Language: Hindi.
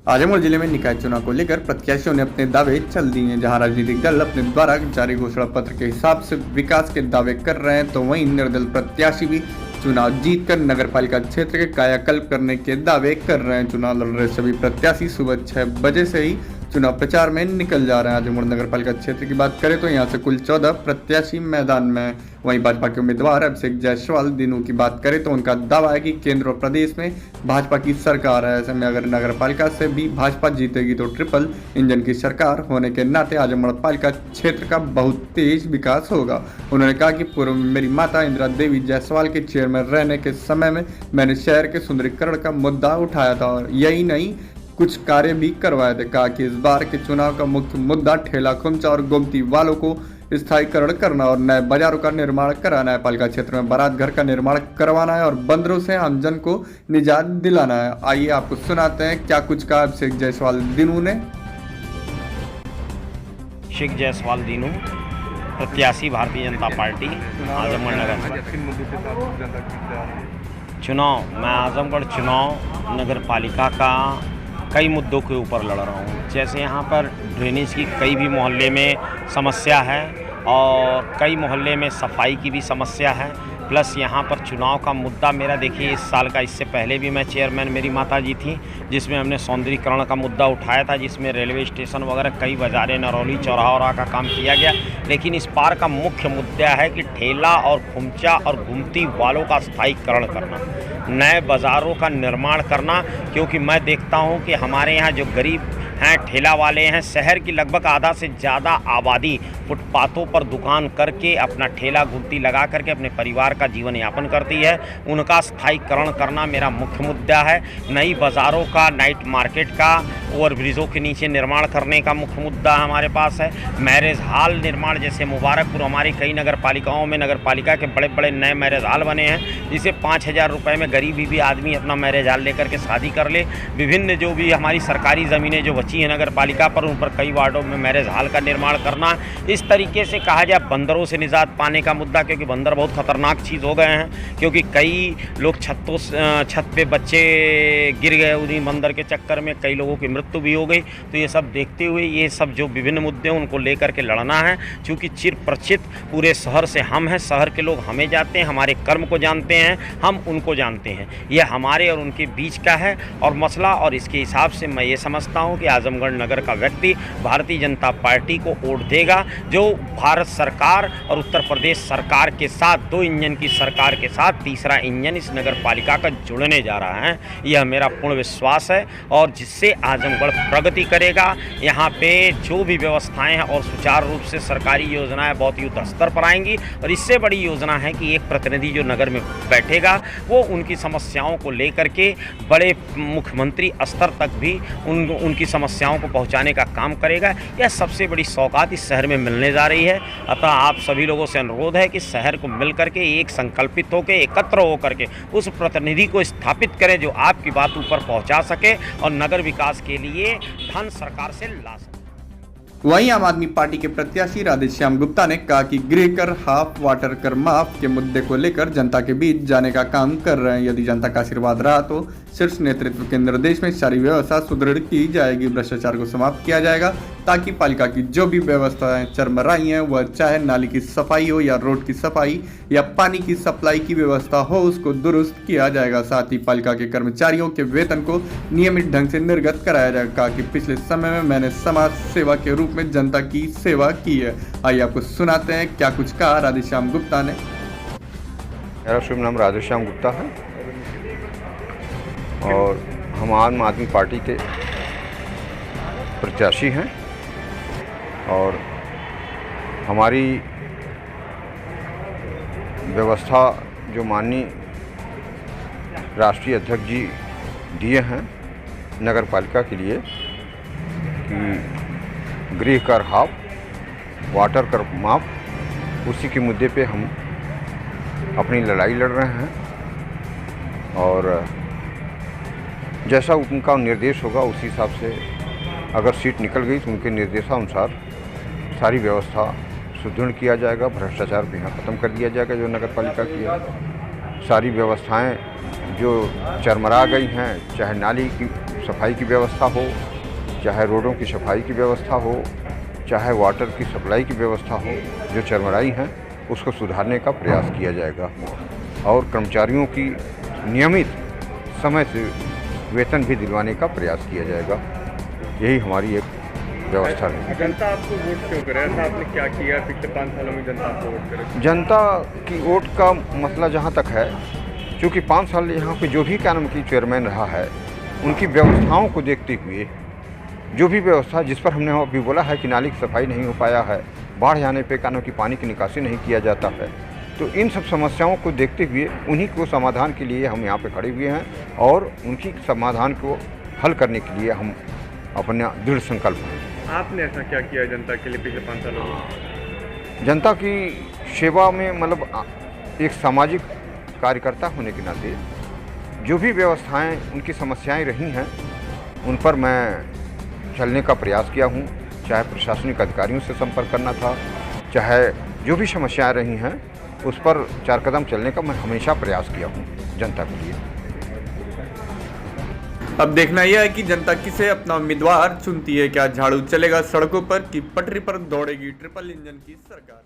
आजमगढ़ जिले में निकाय चुनाव को लेकर प्रत्याशियों ने अपने दावे चल दिए हैं। जहां राजनीतिक दल अपने द्वारा जारी घोषणा पत्र के हिसाब से विकास के दावे कर रहे हैं, तो वहीं निर्दल प्रत्याशी भी चुनाव जीतकर नगरपालिका क्षेत्र के कायाकल्प करने के दावे कर रहे हैं। चुनाव लड़ रहे सभी प्रत्याशी सुबह 6 बजे से ही चुनाव प्रचार में निकल जा रहे हैं। आजमगढ़ नगरपालिका क्षेत्र की बात करें तो यहां से कुल 14 प्रत्याशी मैदान में हैं। वहीं भाजपा के उम्मीदवार अभिषेक जायसवाल दिनों की बात करें तो उनका दावा है कि केंद्र और प्रदेश में भाजपा की सरकार है। ऐसे में अगर नगरपालिका से भी भाजपा जीतेगी तो ट्रिपल इंजन की सरकार होने के नाते आजमगढ़ पालिका क्षेत्र का बहुत तेज विकास होगा। उन्होंने कहा कि पूर्व में मेरी माता इंदिरा देवी जायसवाल के चेयरमैन रहने के समय में मैंने शहर के सुंदरीकरण का मुद्दा उठाया था और यही नहीं कुछ कार्य भी करवाए थे। कहा कि इस बार के चुनाव का मुख्य मुद्दा ठेला खुमचा और गोमती वालों को स्थायीकरण करना और नए बाजारों का निर्माण कराना है। पालिका क्षेत्र में बारात घर का निर्माण करवाना है और बंदरों से आमजन को निजात दिलाना है। आइए आपको सुनाते हैं क्या कुछ कहा अभिषेक जायसवाल दिनू ने। अभिषेक जायसवाल दिनू, प्रत्याशी भारतीय जनता पार्टी, आजमगढ़ नगर। चुनाव मैं आजमगढ़ चुनाव नगर पालिका का कई मुद्दों के ऊपर लड़ रहा हूँ। जैसे यहाँ पर ड्रेनेज की कई भी मोहल्ले में समस्या है और कई मोहल्ले में सफाई की भी समस्या है। प्लस यहाँ पर चुनाव का मुद्दा मेरा देखिए इस साल का, इससे पहले भी मैं चेयरमैन मेरी माता जी थी जिसमें हमने सौंदर्यीकरण का मुद्दा उठाया था, जिसमें रेलवे स्टेशन वगैरह कई बाज़ारें, नरौली, चौराहा का काम किया गया। लेकिन इस बार का मुख्य मुद्दा है कि ठेला और खुमचा और घुमती वालों का स्थायीकरण करना, नए बाज़ारों का निर्माण करना। क्योंकि मैं देखता हूँ कि हमारे यहाँ जो गरीब हैं, ठेला वाले हैं, शहर की लगभग आधा से ज़्यादा आबादी फुटपाथों पर दुकान करके अपना ठेला घुमती लगा करके अपने परिवार का जीवन यापन करती है। उनका स्थायीकरण करना मेरा मुख्य मुद्दा है। नई बाज़ारों का, नाइट मार्केट का, ओवरब्रिजों के नीचे निर्माण करने का मुख्य मुद्दा हमारे पास है। मैरिज हॉल निर्माण, जैसे मुबारकपुर हमारी कई नगर पालिकाओं में नगर पालिका के बड़े बड़े नए मैरिज हॉल बने हैं, जिसे 5,000 रुपये में गरीबी भी आदमी अपना मैरिज हॉल लेकर के शादी कर ले। विभिन्न जो भी हमारी सरकारी ज़मीनें जो बची है नगर पालिका पर, उन पर कई वार्डों में मैरिज हॉल का निर्माण करना। इस तरीके से कहा जाए बंदरों से निजात पाने का मुद्दा, क्योंकि बंदर बहुत खतरनाक चीज़ हो गए हैं। क्योंकि कई लोग छत पे बच्चे गिर गए, उन्हीं बंदर के चक्कर में कई लोगों की मृत्यु भी हो गई। तो ये सब देखते हुए ये सब जो विभिन्न मुद्दे हैं उनको लेकर के लड़ना है। चूँकि चिर परिचित पूरे शहर से हम हैं, शहर के लोग हमें जानते हैं, हमारे कर्म को जानते हैं, हम उनको जानते हैं। यह हमारे और उनके बीच का है और मसला। और इसके हिसाब से मैं ये समझता हूँ कि आजमगढ़ नगर का व्यक्ति भारतीय जनता पार्टी को वोट देगा, जो भारत सरकार और उत्तर प्रदेश सरकार के साथ, 2 इंजन की सरकार के साथ तीसरा इंजन इस नगर पालिका का जुड़ने जा रहा है। यह मेरा पूर्ण विश्वास है और जिससे आजमगढ़ प्रगति करेगा। यहाँ पे जो भी व्यवस्थाएं हैं और सुचारू रूप से सरकारी योजनाएं बहुत युद्ध स्तर पर आएंगी। और इससे बड़ी योजना है कि एक प्रतिनिधि जो नगर में बैठेगा वो उनकी समस्याओं को लेकर के बड़े मुख्यमंत्री स्तर तक भी उनकी समस्याओं को पहुंचाने का काम करेगा। यह सबसे बड़ी सौगात इस शहर में मिलने जा रही है। अतः आप सभी लोगों से अनुरोध है कि शहर को मिल करके एक संकल्पित होकर, एकत्र होकर के उस प्रतिनिधि को स्थापित करें जो आपकी बात ऊपर पहुंचा सके और नगर विकास के लिए धन सरकार से ला सके। वहीं आम आदमी पार्टी के प्रत्याशी राधेश्याम गुप्ता ने कहा कि गृह कर हाफ, वाटर कर माफ के मुद्दे को लेकर जनता के बीच जाने का काम कर रहे हैं। यदि जनता का आशीर्वाद रहा तो शीर्ष नेतृत्व के निर्देश में सारी व्यवस्था सुदृढ़ की जाएगी, भ्रष्टाचार को समाप्त किया जाएगा, ताकि पालिका की जो भी व्यवस्थाएं चरमराई हैं, वह चाहे नाली की सफाई हो या रोड की सफाई या पानी की सप्लाई की व्यवस्था हो, उसको दुरुस्त किया जाएगा। साथ ही पालिका के कर्मचारियों के वेतन को नियमित ढंग से निर्गत कराया जाएगा। कहा कि पिछले समय में मैंने समाज सेवा के रूप में जनता की सेवा की है। आइए आपको सुनाते हैं क्या कुछ कहा राधेश्याम गुप्ता ने। मेरा शुभ नाम राधेश्याम गुप्ता है और हम आम आदमी पार्टी के प्रत्याशी हैं। और हमारी व्यवस्था जो माननीय राष्ट्रीय अध्यक्ष जी दिए हैं नगर पालिका के लिए कि गृह कर हाफ, वाटर कर माफ, उसी के मुद्दे पे हम अपनी लड़ाई लड़ रहे हैं। और जैसा उनका निर्देश होगा उसी हिसाब से अगर सीट निकल गई तो उनके निर्देशानुसार सारी व्यवस्था सुदृढ़ किया जाएगा, भ्रष्टाचार भी यहाँ ख़त्म कर दिया जाएगा जो नगर पालिका की है। सारी व्यवस्थाएं जो चरमरा गई हैं, चाहे नाली की साफ सफाई की व्यवस्था हो, चाहे रोडों की सफाई की व्यवस्था हो, चाहे वाटर की सप्लाई की व्यवस्था हो, जो चरमराई हैं उसको सुधारने का प्रयास किया जाएगा और कर्मचारियों की नियमित समय से वेतन भी दिलवाने का प्रयास किया जाएगा। यही हमारी एक व्यवस्था है। जनता आपको वोट क्यों करे? ऐसा आपने क्या किया पिछले 5 सालों में जनता आपको वोट करे? जनता की वोट का मसला जहाँ तक है, चूँकि 5 साल यहाँ पे जो भी कानून की चेयरमैन रहा है, उनकी व्यवस्थाओं को देखते हुए जो भी व्यवस्था जिस पर हमने अभी बोला है कि नाली की सफाई नहीं हो पाया है, बाढ़ आने पे कानों की पानी की निकासी नहीं किया जाता है, तो इन सब समस्याओं को देखते हुए उन्हीं को समाधान के लिए हम यहाँ पे खड़े हुए हैं और उनकी समाधान को हल करने के लिए हम अपना दृढ़ संकल्प हैं। आपने ऐसा क्या किया जनता के लिए पिछले 5 सालों में? जनता की सेवा में मतलब एक सामाजिक कार्यकर्ता होने के नाते जो भी व्यवस्थाएं उनकी समस्याएं रही हैं उन पर मैं चलने का प्रयास किया हूं, चाहे प्रशासनिक अधिकारियों से संपर्क करना था, चाहे जो भी समस्याएं रही हैं उस पर 4 कदम चलने का मैं हमेशा प्रयास किया हूं जनता के लिए। अब देखना यह है कि जनता किसे अपना उम्मीदवार चुनती है। क्या झाड़ू चलेगा सड़कों पर कि पटरी पर दौड़ेगी ट्रिपल इंजन की सरकार?